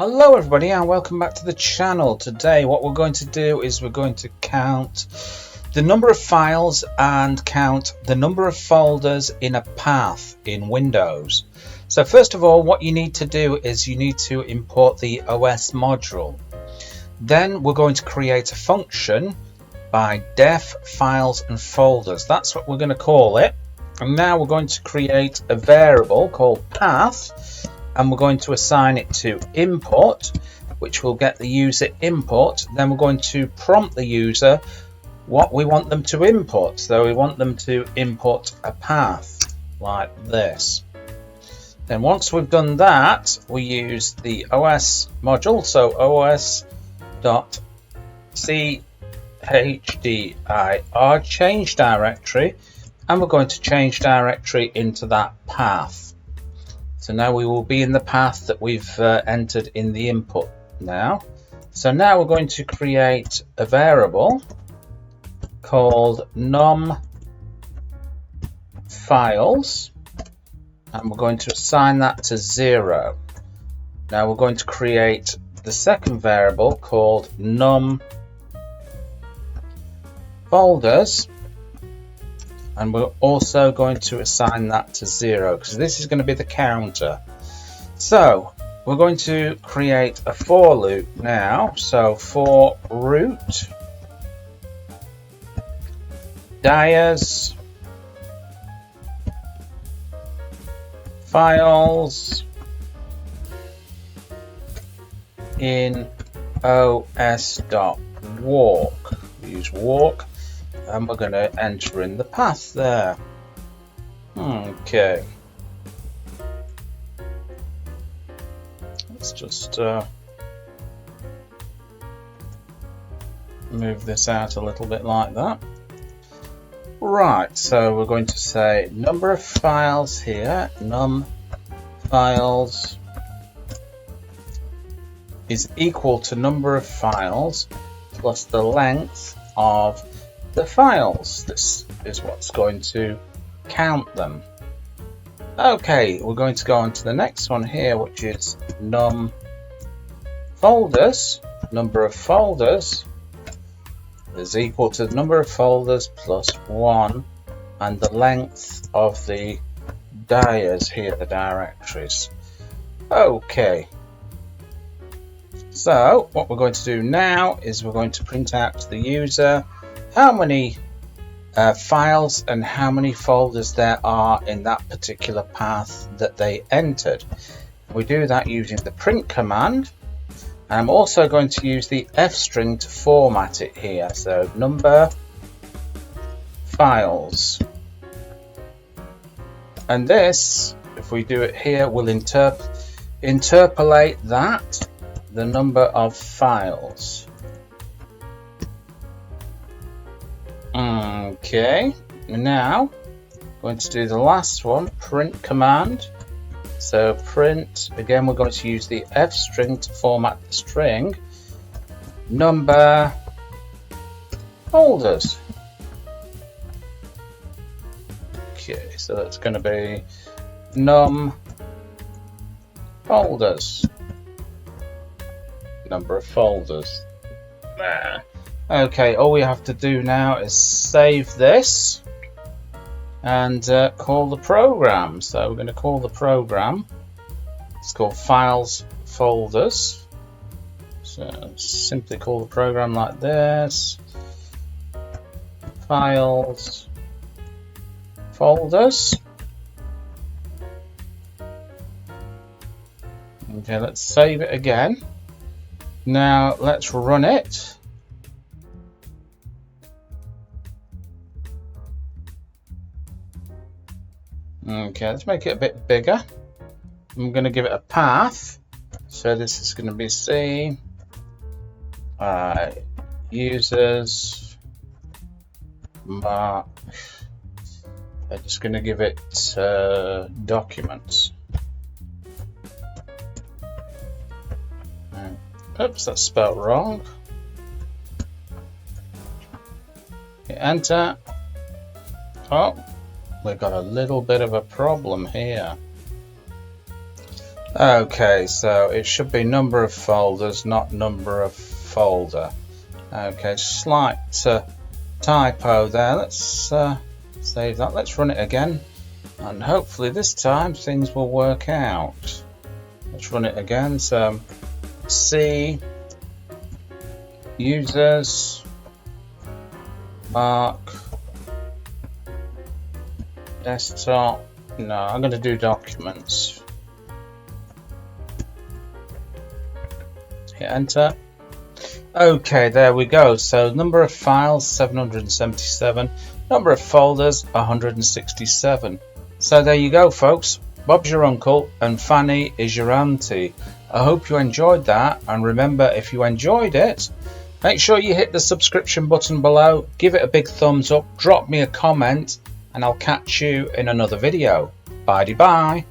Hello everybody and welcome back to the channel. Today what we're going to do is we're going to count the number of files and count the number of folders in a path in Windows. So first of all, what you need to do is you need to import the OS module. Then we're going to create a function by def files and folders. That's what we're going to call it. And now we're going to create a variable called path, and we're going to assign it to import, which will get the user input. Then we're going to prompt the user what we want them to import. So we want them to import a path like this. Then once we've done that, we use the OS module, so os.chdr change directory, and we're going to change directory into that path. So now we will be in the path that we've entered in the input now. So now we're going to create a variable called num files, and we're going to assign that to 0. Now we're going to create the second variable called num folders, and we're also going to assign that to 0 because this is going to be the counter. So we're going to create a for loop now. So for root dias files in os.walk. We use walk, and we're going to enter in the path there. Okay, let's just move this out a little bit like that. Right, so we're going to say number of files here, num files is equal to number of files plus the length of the files. This is what's going to count them. Okay, we're going to go on to the next one here, which is num folders. Number of folders is equal to the number of folders plus 1 and the length of the dias here, the directories. Okay, so what we're going to do now is we're going to print out to the user how many files and how many folders there are in that particular path that they entered. We do that using the print command, and I'm also going to use the F string to format it here. So number files, and this, if we do it here, will interpolate that, the number of files. Okay, now I'm going to do the last one, print command. So print, again we're going to use the F string to format the string, number folders. Okay, so that's going to be num folders, number of folders. There. Okay, all we have to do now is save this and call the program. So we're going to call the program. It's called files folders. So simply call the program like this. Files folders. Okay, let's save it again. Now let's run it. Okay, let's make it a bit bigger. I'm going to give it a path. So this is going to be C users mark. I'm just going to give it documents. Oops, that's spelled wrong. Hit enter. Oh, we've got a little bit of a problem here. Okay, so it should be number of folders, not number of folder. Okay, slight typo there. Let's save that. Let's run it again, and hopefully this time things will work out. Let's run it again. So C users mark desktop. No, I'm going to do documents. Hit enter. Okay, there we go. So number of files 777, number of folders 167. So there you go, folks. Bob's your uncle and Fanny is your auntie. I hope you enjoyed that, and remember, if you enjoyed it, make sure you hit the subscription button below, give it a big thumbs up, drop me a comment, and I'll catch you in another video. Bye-bye.